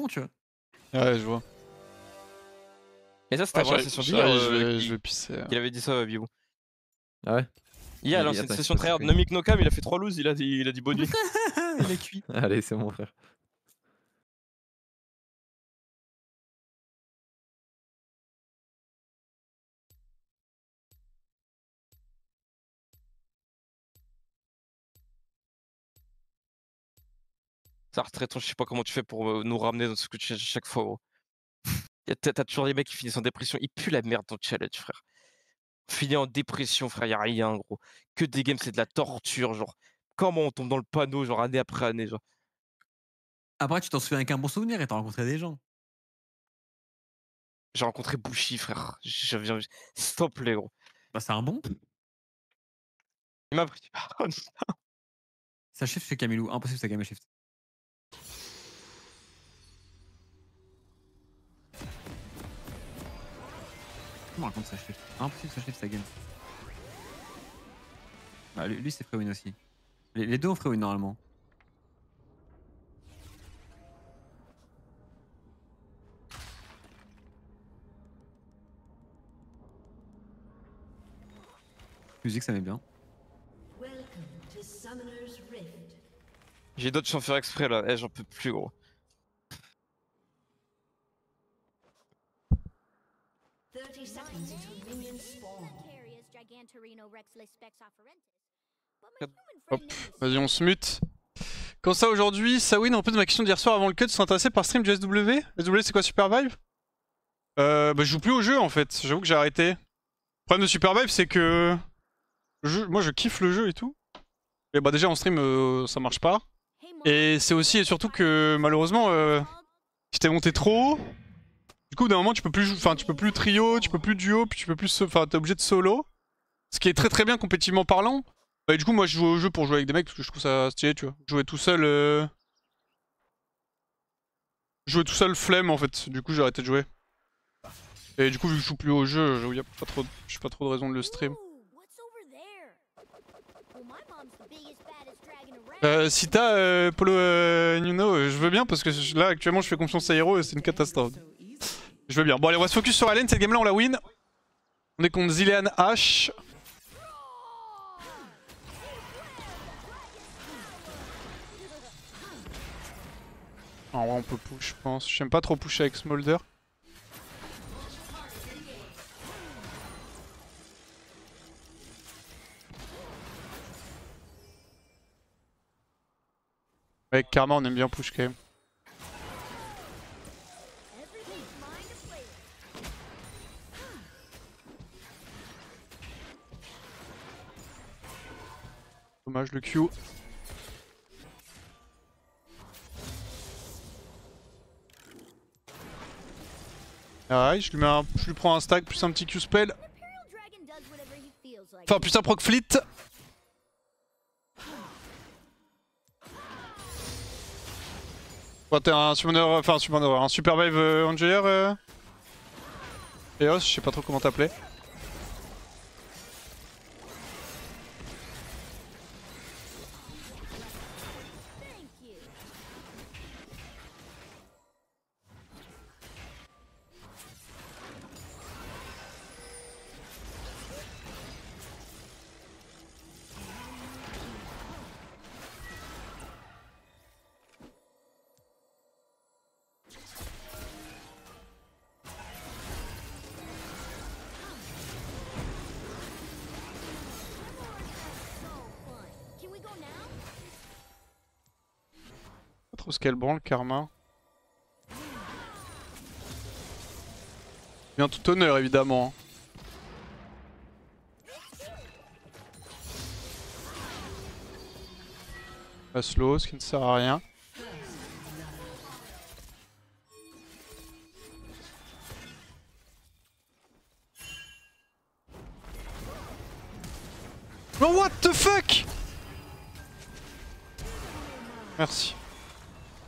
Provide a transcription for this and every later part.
con, tu vois. Ouais, je vois. Et ça, c'était avant la session d'hier. Je vais pisser. Il avait dit ça, Bibou. Ah ouais. Hier, Il- alors, c'est une attends, session il se passe tryhard. quoi Nomic Nokam, il a fait 3 loses, il a dit bonne nuit. Il est cuit. Allez, c'est mon frère. Ça retraite, je sais pas comment tu fais pour nous ramener dans ce que tu cherches chaque fois, gros. T'as toujours des mecs qui finissent en dépression. Il pue la merde ton challenge, frère. Finir en dépression, frère, y'a rien, gros. Que des games, c'est de la torture, genre. Comment on tombe dans le panneau, genre année après année, genre. Après, tu t'en souviens avec un bon souvenir et t'as rencontré des gens. J'ai rencontré Bushi, frère. S'il te plaît, gros. Bah, c'est un bon. Il m'a pris. Ça shift chez Camilou. Impossible, ça game shift. Comment on raconte ça shift? Impossible, ça shift, ça game. Bah, lui c'est free win aussi. Les deux ont free win normalement. Musique, ça met bien. J'ai d'autres sans faire exprès là. Eh, j'en peux plus, gros. Hop, vas-y, on se mute. Comme ça aujourd'hui, Sawin, en plus de ma question d'hier soir avant le cut, tu serais intéressé par stream du SW? SW c'est quoi, Supervive? Bah je joue plus au jeu en fait, j'avoue que j'ai arrêté. Le problème de Supervive c'est que moi je kiffe le jeu et tout. Et bah déjà en stream ça marche pas. Et c'est aussi et surtout que malheureusement j'étais monté trop haut. Du coup d'un moment tu peux plus tu peux plus trio, tu peux plus duo, puis tu peux plus t'es obligé de solo. Ce qui est très très bien compétitivement parlant. Bah, du coup moi je joue au jeu pour jouer avec des mecs parce que je trouve ça stylé, tu vois. Jouer tout seul jouer tout seul flemme en fait. Du coup j'ai arrêté de jouer. Et du coup vu que je joue plus au jeu, j'avoue j'ai pas trop de raison de le stream. Si t'as Polo Nuno, je veux bien parce que là actuellement je fais confiance à Hero et c'est une catastrophe. Je veux bien. Bon allez on va se focus sur Allen, cette game là on la win. On est contre Zilean H. En vrai on peut push je pense. J'aime pas trop pusher avec Smolder. Avec Karma on aime bien push quand même. Dommage le Q. Alright, je lui prends un stack plus un petit Q spell. Enfin plus un proc fleet. Bon, t'es un summoner, un supervive Angelier Eos, je sais pas trop comment t'appeler. Pas trop scale branle, Karma. Bien tout honneur évidemment. La slow, ce qui ne sert à rien. Oh what the fuck? Merci.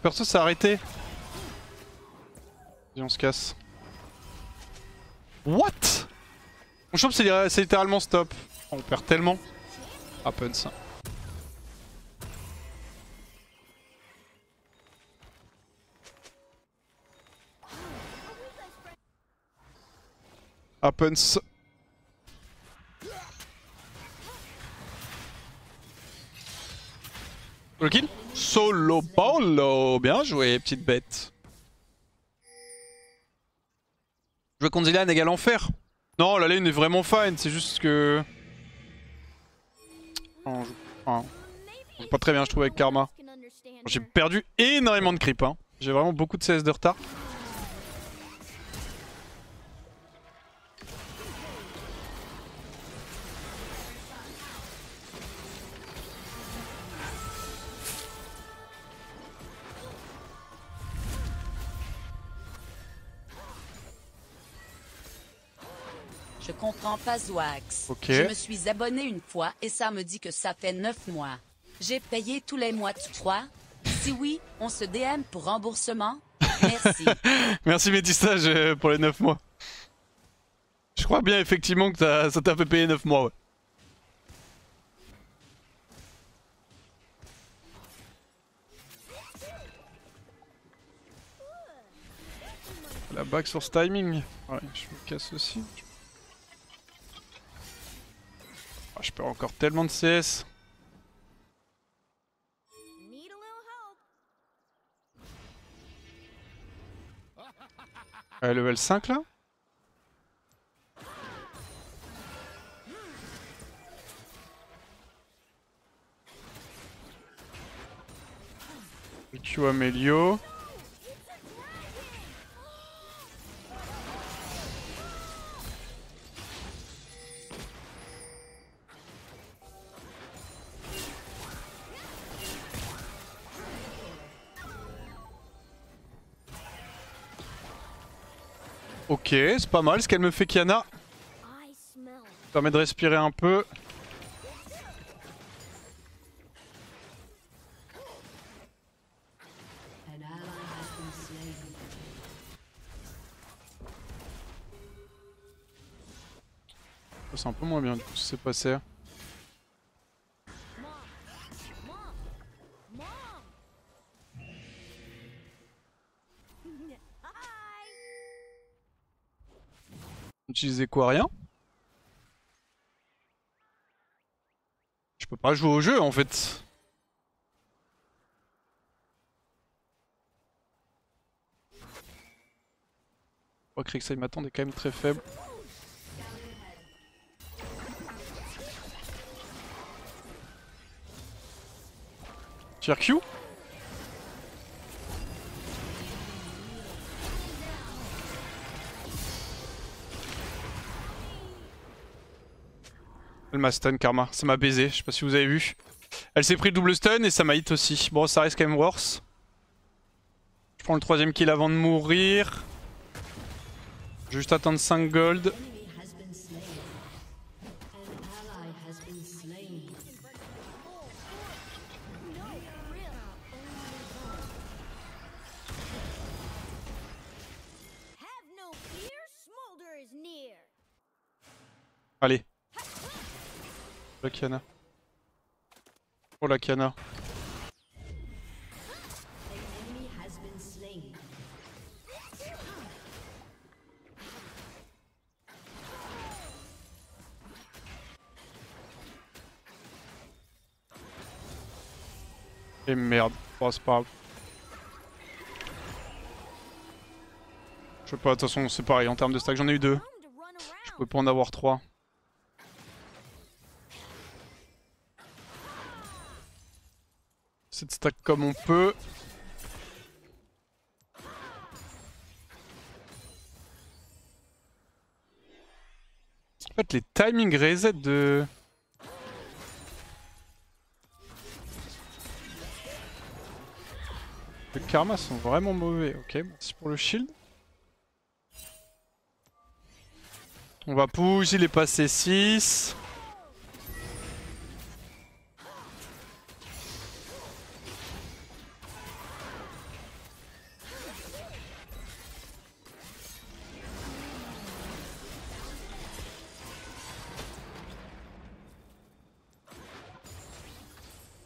Perso ça a arrêté. Et on se casse. What? Mon champ c'est littéralement stop. On perd tellement. Happens. Happens. Solo kill. Solo Paulo. Bien joué, petite bête. Jouer contre Zilean égale enfer. Non, la lane est vraiment fine, c'est juste que... on joue pas très bien je trouve avec Karma. J'ai perdu énormément de creep, hein. J'ai vraiment beaucoup de CS de retard. Je comprends pas Zwax. Ok. Je me suis abonné une fois et ça me dit que ça fait 9 mois. J'ai payé tous les mois, tu crois? Si oui, on se DM pour remboursement. Merci. Merci Métissage pour les 9 mois. Je crois bien effectivement que ça t'a fait payer 9 mois, ouais. La bague sur ce timing. Ouais, je me casse aussi. Ah, je perds encore tellement de CS. Level 5 là. Q Amélio. Ok, c'est pas mal ce qu'elle me fait Kiana. Ça permet de respirer un peu. C'est un peu moins bien du coup ce qui s'est passé. Utiliser quoi? Rien? Je peux pas jouer au jeu en fait. Je crois que Rek'Sai m'attend est quand même très faible. Tire Q. Elle m'a stun Karma, ça m'a baisé, je sais pas si vous avez vu. Elle s'est pris le double stun et ça m'a hit aussi. Bon ça reste quand même worse. Je prends le troisième kill avant de mourir. Juste attendre 5 gold. Allez. La Kiana. Oh la Kiana. Et merde. Oh, c'est pas grave. Je sais pas, de toute façon c'est pareil en termes de stack, j'en ai eu 2. Je peux pas en avoir 3. Cette stack comme on peut. En fait les timing reset de... Le Karma sont vraiment mauvais. Ok, merci pour le shield. On va push, il est passé 6.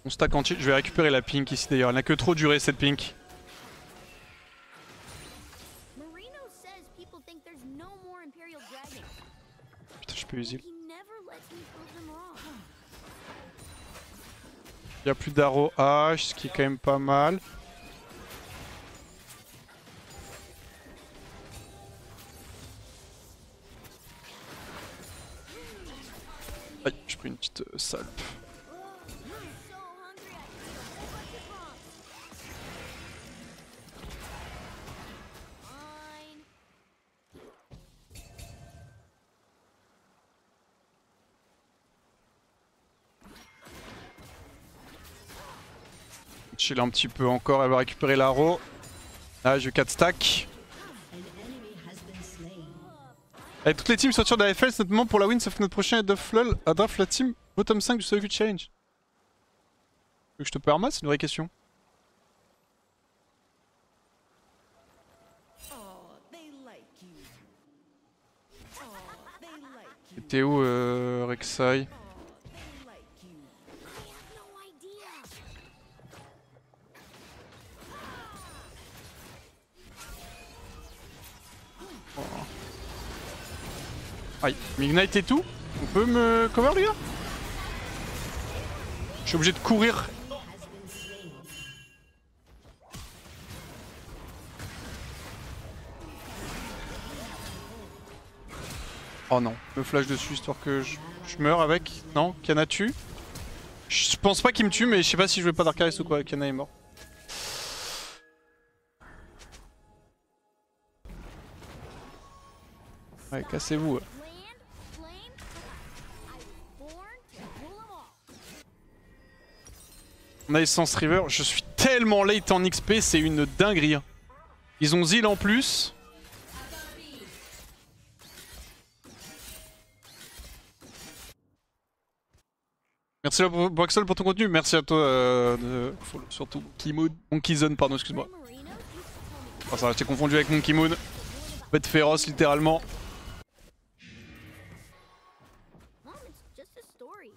On stack en tilt, je vais récupérer la pink ici d'ailleurs, elle n'a que trop duré cette pink. people think there's no more Imperial Dragon. Putain, je peux user. He never lets me prove them wrong. Il y a plus d'arrow H, ce qui est quand même pas mal. Aïe, j'ai pris une petite salpe. So hungry I can go what you want. Fine. Chill un petit peu encore, elle va récupérer l'arrow. Là, je 4 stacks. Et toutes les teams sortiront de la FL, notamment pour la win, sauf que notre prochain head of LoL à draft la team bottom 5 du Solo Queue Challenge. Tu veux que je te perma? C'est une vraie question. T'es où, Rek'Sai? I have no idea. Aïe, Ignite et tout? On peut me cover les gars? Je suis obligé de courir. Oh non, me flash dessus histoire que je meure avec. Non, Kiana tue. Je pense pas qu'il me tue, mais je sais pas si je veux pas Darkharist ou quoi. Kiana est mort. Ouais, cassez-vous. Land, flame. I was born to rule them all. On a Essence River. Je suis tellement late en XP, c'est une dinguerie. Hein. Ils ont Zil en plus. Merci à Boaxel pour ton contenu. Merci à toi, surtout Monkey Zone, pardon, excuse-moi. Marino used to tell me Oh, ça, j'étais confondu avec Monkey Moon. Bête féroce, littéralement. Mom, it's just a story.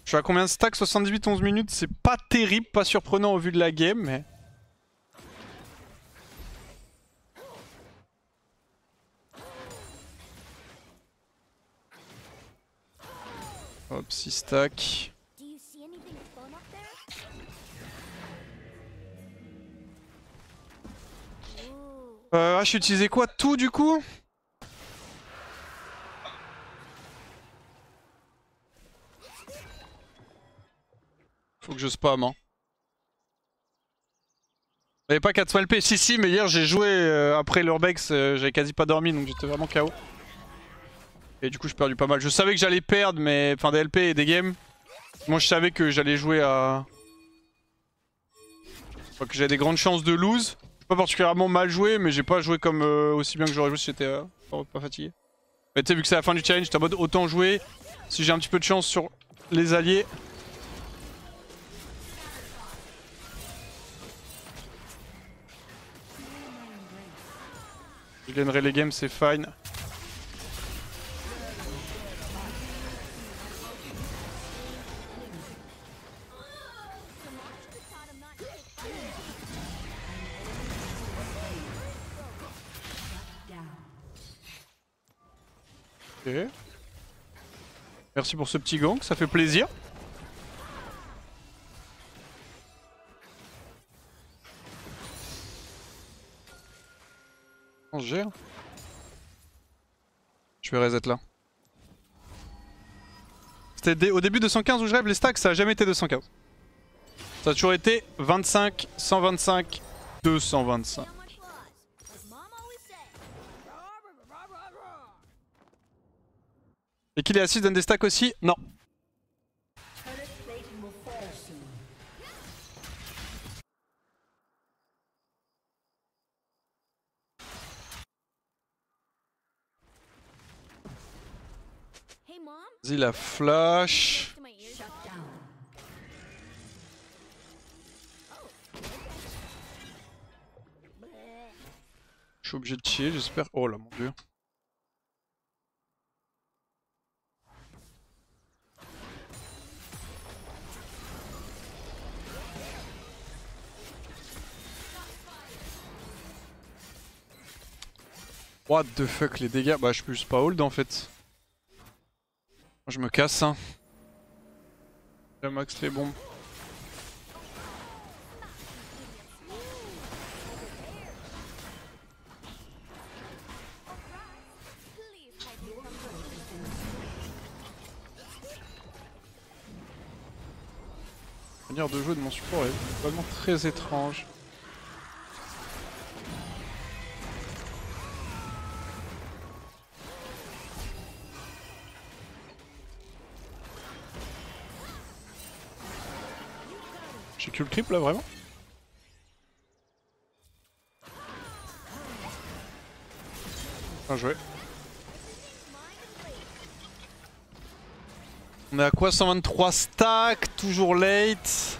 Je suis à combien de stacks? 78, 11 minutes. C'est pas terrible, pas surprenant au vu de la game, mais... Hop, 6 stacks. Do you see anything fun up there? Ooh. Ah, j'ai utilisé quoi? Tout du coup? Faut que je spam, hein. J'avais pas 4 LP, si, mais hier j'ai joué après l'Urbex, j'avais quasi pas dormi donc j'étais vraiment KO. Et du coup j'ai perdu pas mal. Je savais que j'allais perdre, mais enfin des LP et des games. Moi je savais que j'allais jouer à... Enfin, que j'avais des grandes chances de lose. J'ai pas particulièrement mal joué, mais j'ai pas joué comme aussi bien que j'aurais joué si j'étais pas fatigué. Mais tu sais, vu que c'est la fin du challenge, j'étais en mode autant jouer. Si j'ai un petit peu de chance sur les alliés. Je gagnerai les games, c'est fine. Ok. Merci pour ce petit gank, ça fait plaisir. On se gère. Je vais reset là. C'était au début 215 où je rêve, les stacks ça a jamais été 215. Ça a toujours été 25, 125, 225. So much loss. As Mom always said. Et qu'il est assis donne des stacks aussi? Non. Hey, Mom. Vas-y la flash. To my ears. Je suis obligé de chier, j'espère. Oh là mon dieu. What the fuck les dégâts? Bah je peux juste pas hold en fait. Je me casse hein. J'ai max les bombes. La manière de jouer de mon support est vraiment très étrange. J'ai que le creep là vraiment? Bien joué. On est à quoi? 123 stacks, toujours late.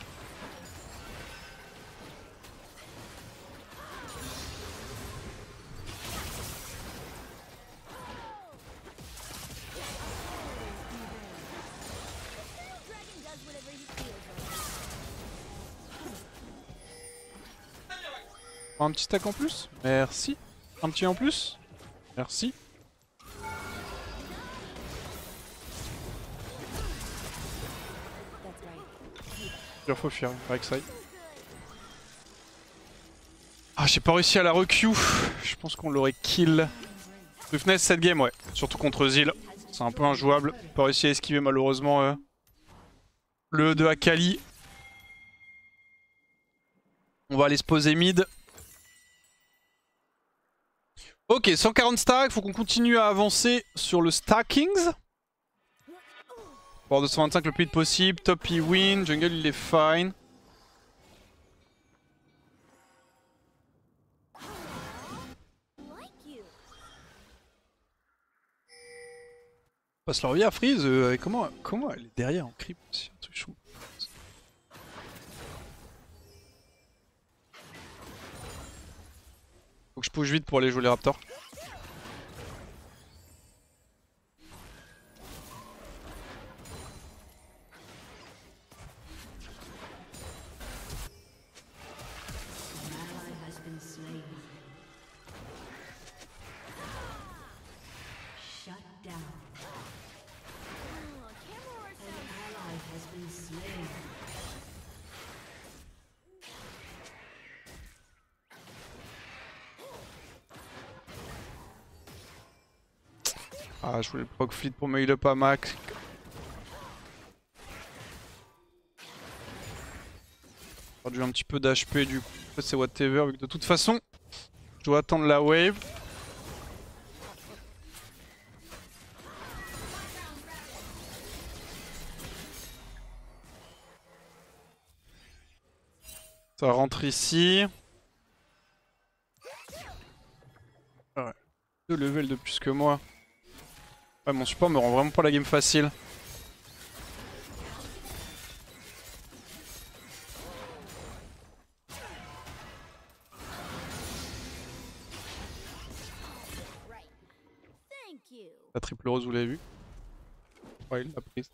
Un petit stack en plus? Merci. Un petit en plus? Merci. Il faut fuir, Rek'Sai. Ah, j'ai pas réussi à la requeue. Je pense qu'on l'aurait kill. Swiftness cette game, ouais. Surtout contre Zil. C'est un peu injouable. Pas réussi à esquiver malheureusement le E de Akali. On va aller se poser mid. Ok, 140 stacks. Faut qu'on continue à avancer sur le stackings. Pour 225 le plus vite possible, top il win, jungle il est fine. Passe leur vie à Freeze, comment elle est derrière en creep aussi, un truc chaud. Faut que je push vite pour aller jouer les Raptors. Ah, je voulais le proc fleet pour me heal up à max. J'ai perdu un petit peu d'HP du coup. C'est whatever, vu que de toute façon, je dois attendre la wave. Ça rentre ici. Ouais. 2 levels de plus que moi. Ouais, mon support me rend vraiment pas la game facile. La triple rose, vous l'avez vu? Ouais, il l'a prise.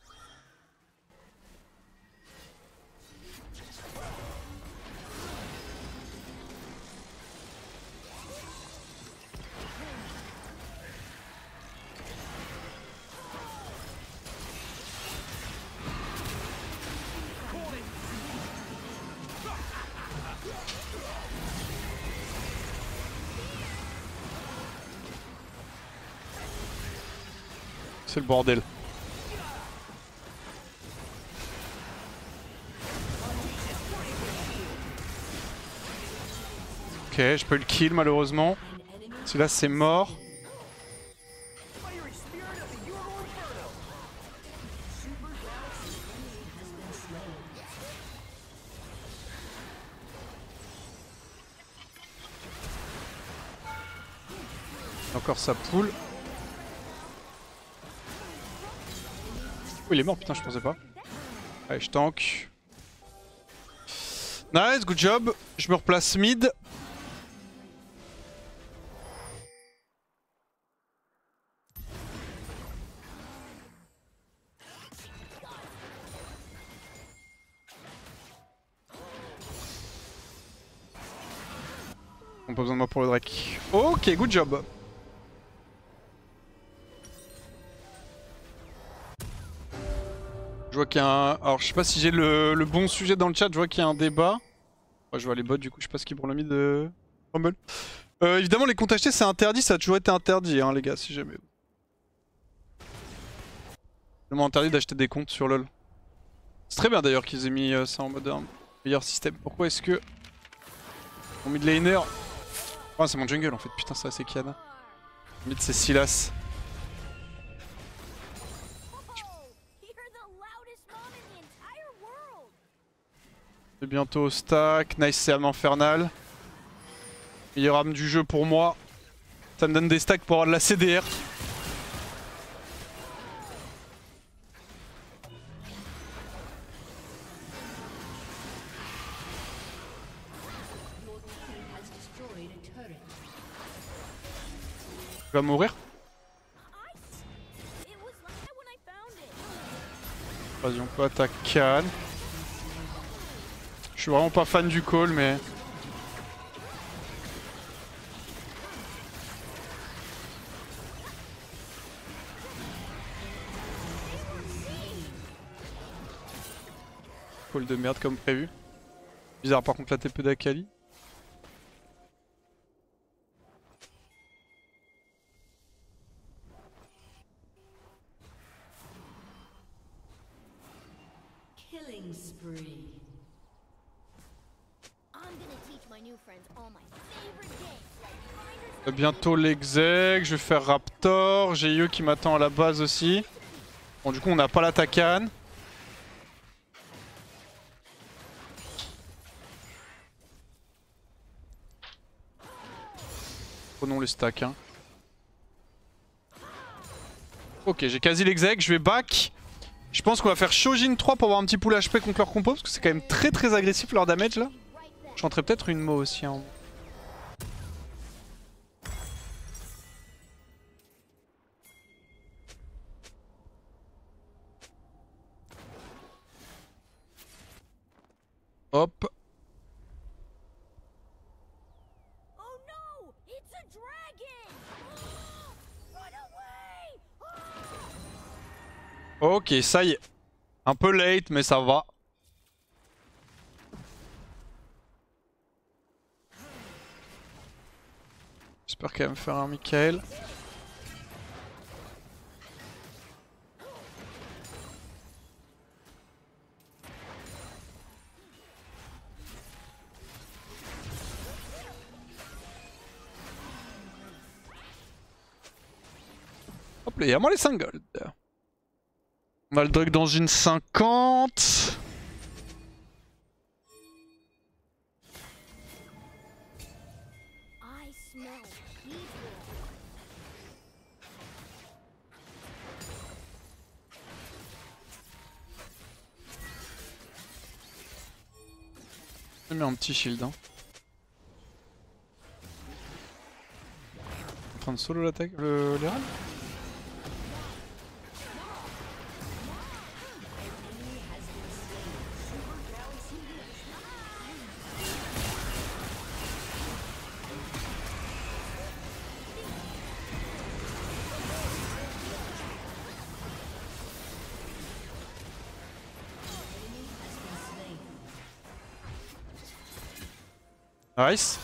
C'est le bordel. Ok, je peux le kill malheureusement. Celui-là c'est mort. Encore sa poule. Oh, il est mort, putain, je pensais pas. Allez, je tank. Nice, good job. Je me replace mid. On n'a pas besoin de moi pour le Drake. Ok, good job. Je vois qu'il y a un... Alors je sais pas si j'ai le bon sujet dans le chat, je vois qu'il y a un débat. Ouais, je vois les bots du coup, je sais pas ce qu'ils prend le mid de Rumble. Évidemment les comptes achetés c'est interdit, ça a toujours été interdit hein les gars, si jamais. C'est vraiment interdit d'acheter des comptes sur LoL. C'est très bien d'ailleurs qu'ils aient mis ça en mode un meilleur système. Pourquoi est-ce que... Mon mid laner... Oh c'est mon jungle en fait, putain ça c'est Kiana. Mon mid c'est Silas. C'est bientôt au stack, nice c'est âme infernale. Meilleure âme du jeu pour moi. Ça me donne des stacks pour avoir de la CDR. Tu vas mourir? Vas-y on peut attaquer Khan. Je suis vraiment pas fan du call mais... Call de merde comme prévu. Bizarre par contre la TP d'Akali. Killing spree. I'm gonna teach my new friends all my favorite games like Finders. Bientôt l'exec, je vais faire Raptor, j'ai eux qui m'attend à la base aussi. Bon du coup on n'a pas la Takan. Prenons les stacks hein. Ok j'ai quasi l'exec, je vais back. Je pense qu'on va faire Shojin 3 pour avoir un petit pool HP contre leur compo parce que c'est quand même très agressif leur damage là. Je rentrerai peut-être une Mo aussi hein. Hop. Oh no! It's a dragon! Run away! Ok ça y est. Un peu late mais ça va. J'espère qu'elle va me faire un Michael. Hop là, il y a moins les 5 gold. On va le drug dans une 50. I smell people. J'ai mis un petit shield. Hein. En train de solo l'attaque, les râles. Nice.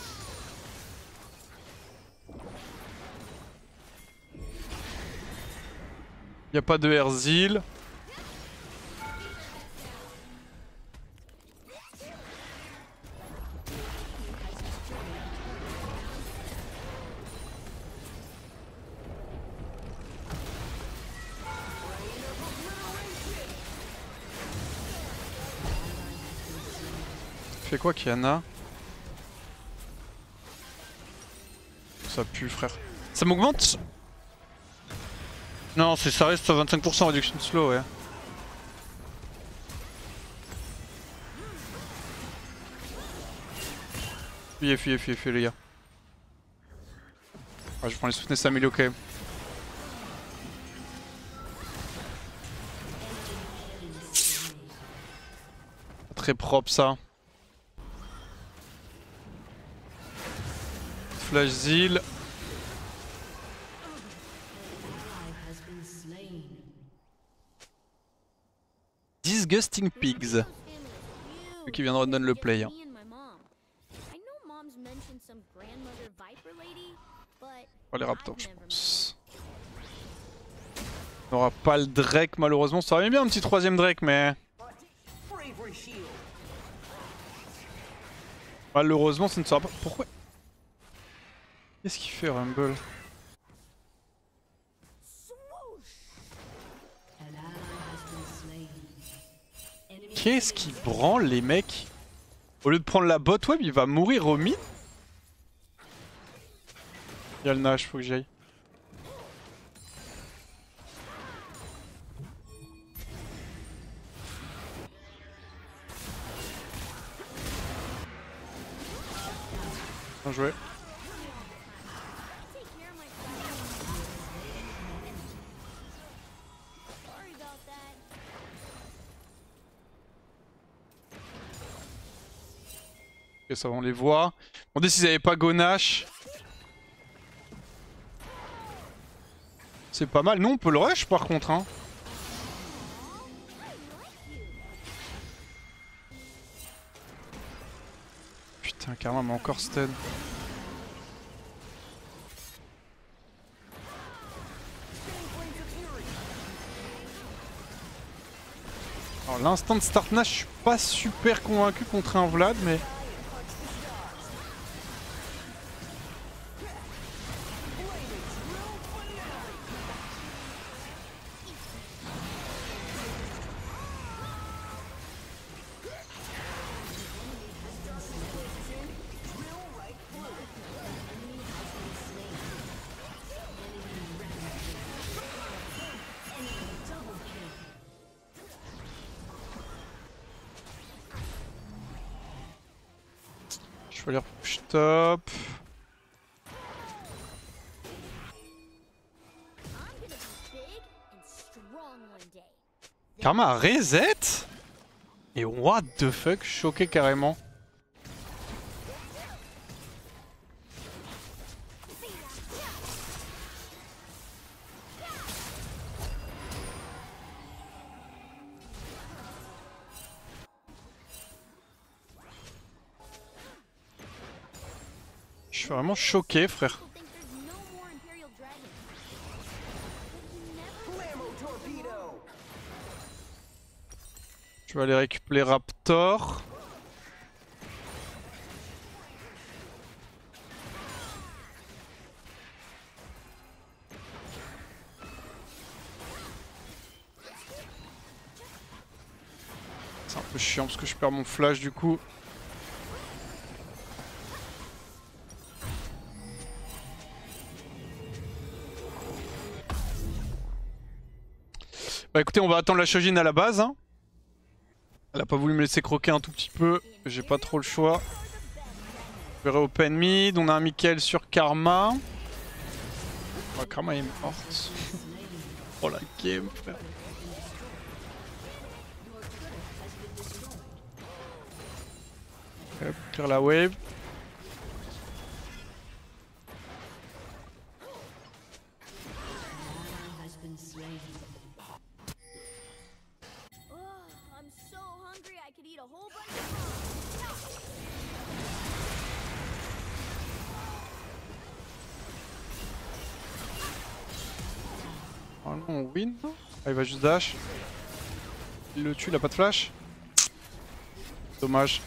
Y a pas de Herzil. Fais quoi Kiana? Ça pue frère. Ça m'augmente? Non, ça reste 25% réduction de slow, ouais. Fuyez les gars. Ah, je prends les swiftness améliorés quand même. Très propre ça. Flash Zil. Disgusting Pigs. Celui qui viendra de donner le play. Hein. Oh, les Raptors, je pense. On n'aura pas le Drake malheureusement. Ça aurait bien un petit troisième Drake, mais. Malheureusement, ça ne sera pas. Pourquoi? Qu'est-ce qu'il fait, Rumble? Qu'est-ce qu'il branle, les mecs? Au lieu de prendre la bot web, il va mourir au mid. Il y a le Nash, faut que j'y aille. Bien joué. Ok, ça va, on les voit. On dit s'ils n'avaient pas Gonash. C'est pas mal. Nous, on peut le rush par contre. Hein. Putain, Karma m'a encore stun. Alors, l'instant de start Nash, je suis pas super convaincu contre un Vlad, mais. Je vais aller push top. Karma a reset? Et what the fuck, choqué carrément. Je suis vraiment choqué, frère. Je vais aller récupérer Raptor. C'est un peu chiant parce que je perds mon flash du coup. Bah écoutez, on va attendre la Shojin à la base. Hein. Elle a pas voulu me laisser croquer un tout petit peu. J'ai pas trop le choix. Je verrai open mid. On a un Mikael sur Karma. Oh, Karma est morte. Oh la game, frère. Hop, clear la wave. Normalement on win. Ah, il va juste dash. Il le tue, il a pas de flash. Dommage.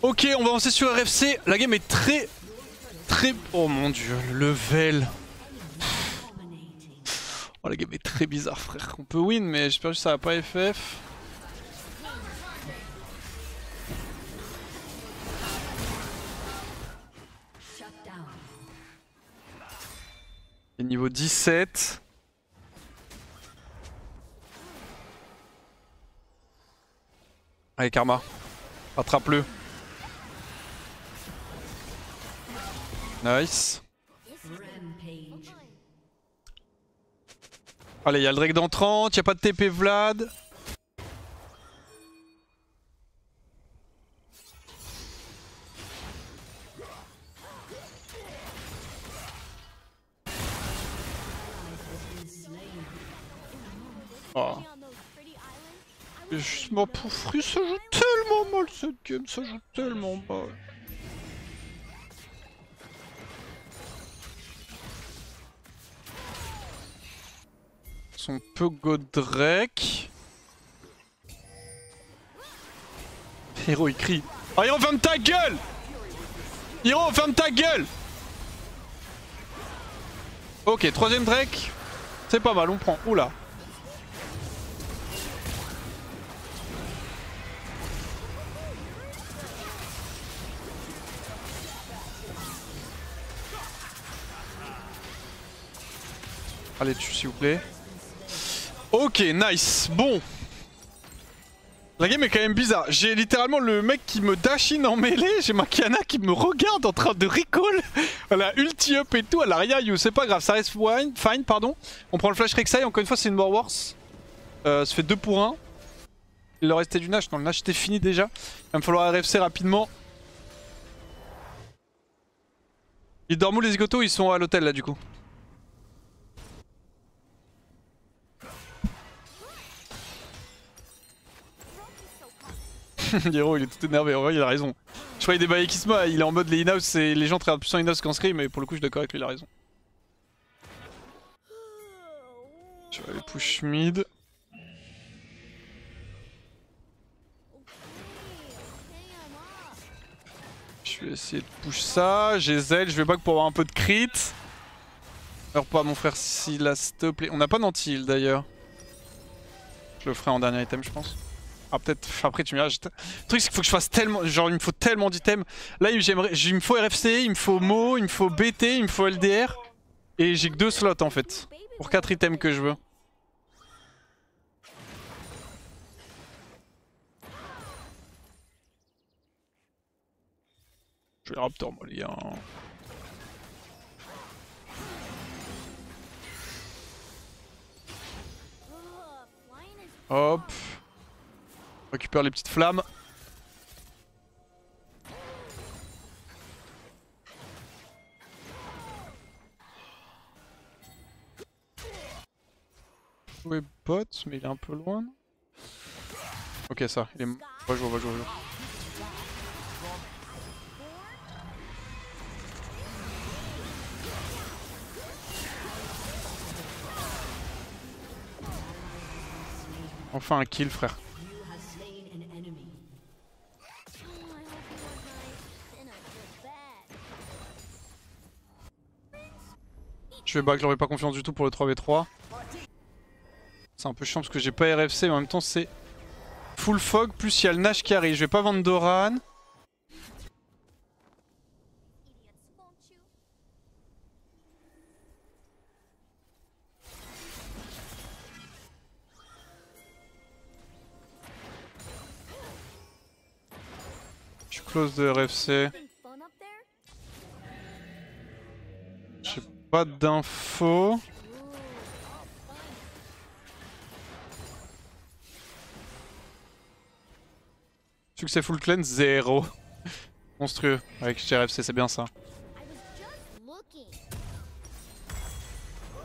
Ok, on va avancer sur RFC. La game est très... Oh mon dieu, le level. Oh la game est très bizarre, frère. On peut win, mais j'espère que ça va pas FF. Et niveau 17. Allez Karma, rattrape-le. Nice. Allez, il y a le Drake dans 30, il n'y a pas de TP Vlad. Oh. Je m'en pourfris, ça joue tellement mal cette game, ça joue tellement mal. Son Pogo Drake. Hero il crie. Oh Hero ferme ta gueule! Hero ferme ta gueule! Ok, troisième Drake. C'est pas mal, on prend. Oula. Allez dessus s'il vous plaît. Ok, nice. Bon. La game est quand même bizarre. J'ai littéralement le mec qui me dash in en mêlée. J'ai ma Kiana qui me regarde en train de recall. Elle a ulti up et tout. Elle a rien you. C'est pas grave. Ça reste fine, pardon. On prend le flash Rek'Sai. Encore une fois, c'est une War Wars. Ça fait 2 pour 1. Il leur restait du Nash. Non, le Nash était fini déjà. Il va me falloir RFC rapidement. Ils dorment où les zigotos? Ils sont à l'hôtel là du coup. Hero il est tout énervé, en vrai il a raison. Je crois qu'il débat Kisma, il est en mode les in-house, les gens très puissants in-house qu'en scrim, mais pour le coup je suis d'accord avec lui, il a raison. Je vais aller push mid. Je vais essayer de push ça, j'ai Zed, je vais back pour avoir un peu de crit. Alors pas mon frère Sylas, s'il te plaît. On n'a pas d'anti-heal d'ailleurs. Je le ferai en dernier item je pense. Ah peut-être après tu me diras. Le truc c'est qu'il faut que je fasse tellement. Genre il me faut tellement d'items. Là il me faut RFC, il me faut Mo, il me faut BT, il me faut LDR. Et j'ai que 2 slots en fait. Pour 4 items que je veux. Je vais Raptor moi les gars. Hop. Récupère les petites flammes. Oui, bot, mais il est un peu loin. Ok, ça, il est. Va jouer, va jouer, va jouer. Enfin un kill, frère. Je vais back, j'aurais pas confiance du tout pour le 3v3. C'est un peu chiant parce que j'ai pas RFC, mais en même temps c'est full fog, plus il y a le Nash qui arrive. Je vais pas vendre Doran. Je close de RFC. J'ai pas d'infos. Succès full cleanse 0. Monstrueux avec GRFC, c'est bien ça.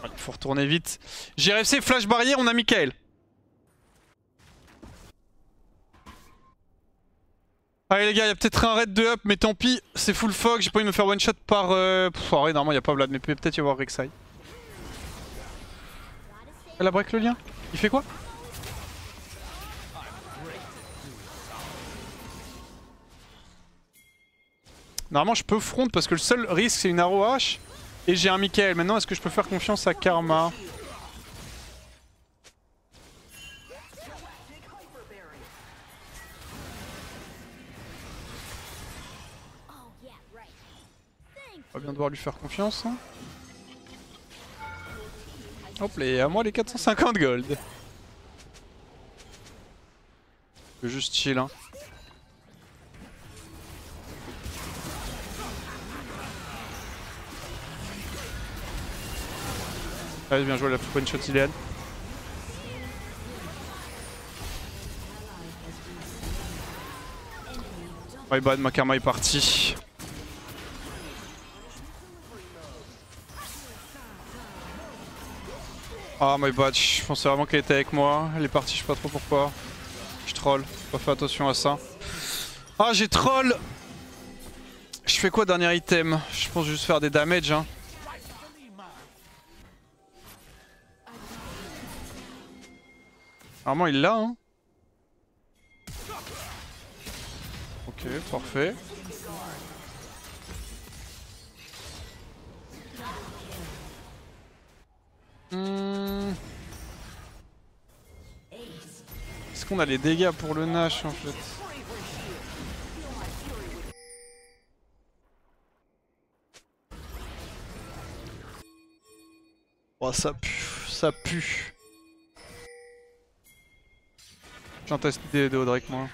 Il faut retourner vite. GRFC, flash barrière, on a Michael. Allez les gars, il y a peut-être un raid de up, mais tant pis, c'est full fog, j'ai pas envie de me faire one shot par... ouais, normalement il n'y a pas Vlad, mais peut-être y avoir Rek'Sai. Elle a break le lien. Il fait quoi? Normalement je peux front parce que le seul risque c'est une arrow H. Et j'ai un Michael. Maintenant est-ce que je peux faire confiance à Karma? On va bien devoir lui faire confiance. Hein. Hop là, à moi les 450 gold. Je peux juste chill. Hein. Allez, bien joué, la one shot idéale. My bad, ma Karma est partie. Ah my bad, je pensais vraiment qu'elle était avec moi. Elle est partie, je sais pas trop pourquoi. troll. Pas fait attention à ça. Ah, j'ai troll. Je fais quoi dernier item? Je pense juste faire des damages. Hein. Normalement il l'a. Hein. Ok, parfait. Est-ce qu'on a les dégâts pour le Nash en fait? Oh ça pue, ça pue. J'en teste aider au Drake moi.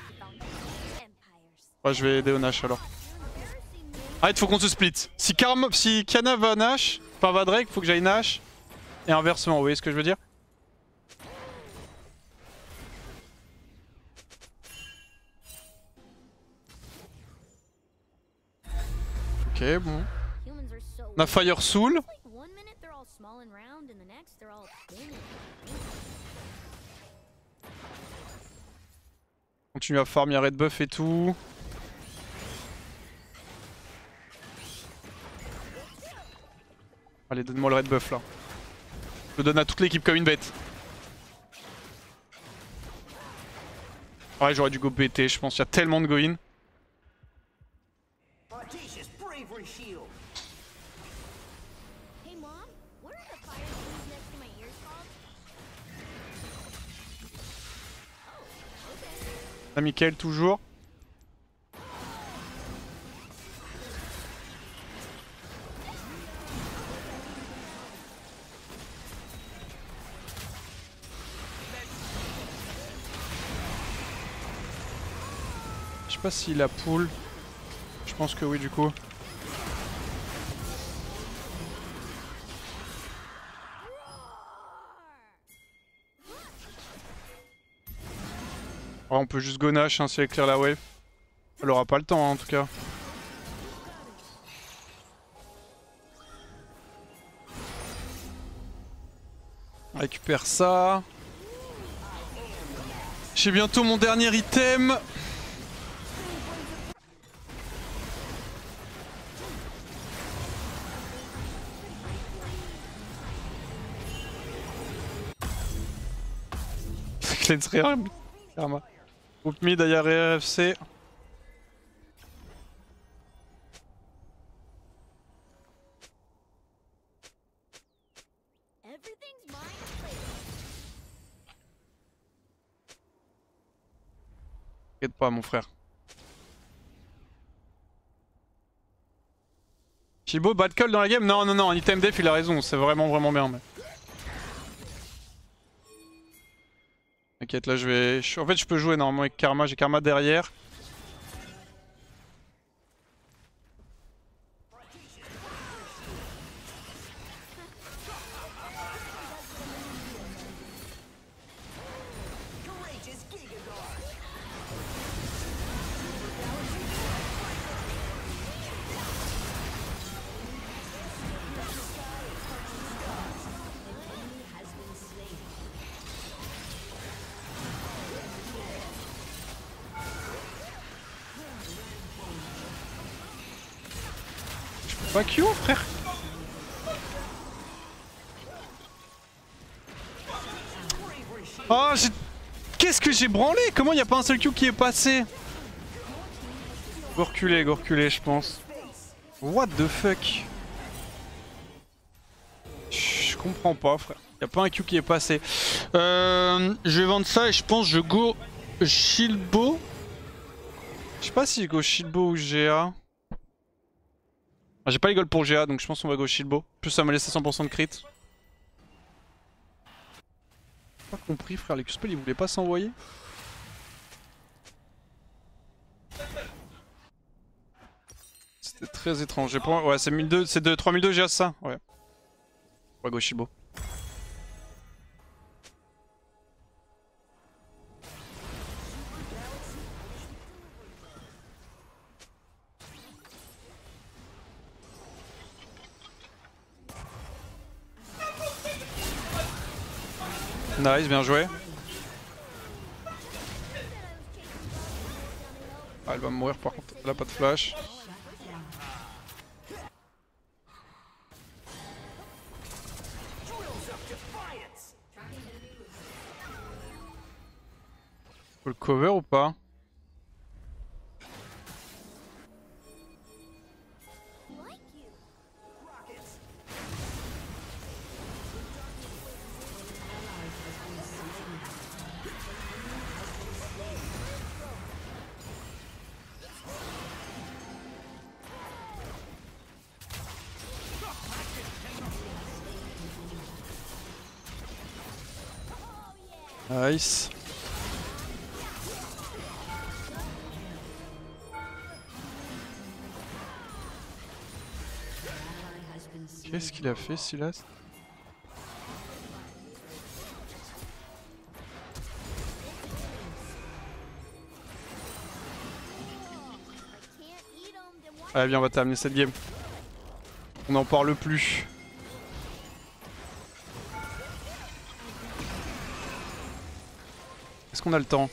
Ouais je vais aider au Nash alors. Arrête, faut qu'on se split. Si Kiana va Nash, enfin va Drake, faut que j'aille Nash. Et inversement, vous voyez ce que je veux dire? Ok, bon. On a Fire Soul. Continue à farm, y'a red buff et tout. Allez, donne-moi le red buff là. Je le donne à toute l'équipe comme une bête. Ouais, j'aurais dû go BT, je pense. Il y a tellement de go-in. On a Mickaël toujours. Je sais pas s'il a pull. Je pense que oui du coup. Ouais, on peut juste go Nash hein, si elle clear la wave. Elle aura pas le temps hein, en tout cas. On récupère ça. J'ai bientôt mon dernier item. Cleanse Rearm. Karma. Group mid derrière RFC. T'inquiète pas mon frère. Chibo, bad call dans la game? Non, non, non, en item def il a raison, c'est vraiment bien. Mais... T'inquiète, là je vais... En fait je peux jouer normalement avec Karma, j'ai Karma derrière. Pas Q frère. Oh qu'est-ce que j'ai branlé? Comment il n'y a pas un seul Q qui est passé? Go reculer je pense. What the fuck? Je comprends pas frère. Il n'y a pas un Q qui est passé. Je vais vendre ça et je pense que je go Shilbo. Je sais pas si je go Shilbo ou GA. Ah, j'ai pas les gold pour GA donc je pense qu'on va go Shilbo. Plus ça me laisse à 100% de crit. Pas compris frère, les Q-spells ils voulaient pas s'envoyer. C'était très étrange. Ouais c'est 1002, c'est de 3002 GA ça. Ouais. On va go Shilbo. Nice, bien joué. Ah, elle va mourir par contre, elle a pas de flash. Faut le cover ou pas? Nice. Qu'est-ce qu'il a fait, Silas? Allez, viens, on va terminer cette game. On n'en parle plus. Est-ce qu'on a le temps?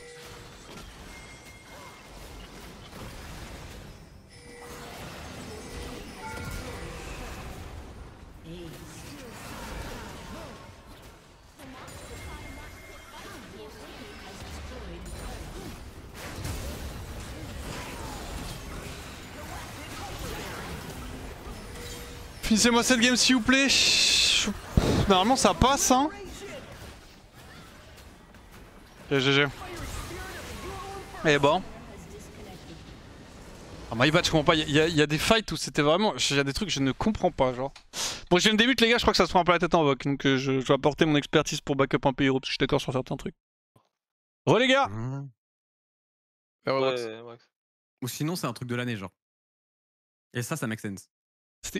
Finissez-moi cette game s'il vous plaît. Normalement ça passe hein. Ok, GG. Et bon. Ah, My Bad, je comprends pas. Il y a des fights où c'était vraiment. Il y a des trucs que je ne comprends pas, genre. Bon, je viens de débuter, les gars, je crois que ça se prend un peu la tête en voc. Donc je vais apporter mon expertise pour backup un peu hero parce que je suis d'accord sur certains trucs. Re les gars. Ouais. Ou sinon, c'est un truc de l'année, genre. Et ça make sense.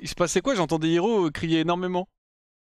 Il se passait quoi? J'entendais Hero crier énormément.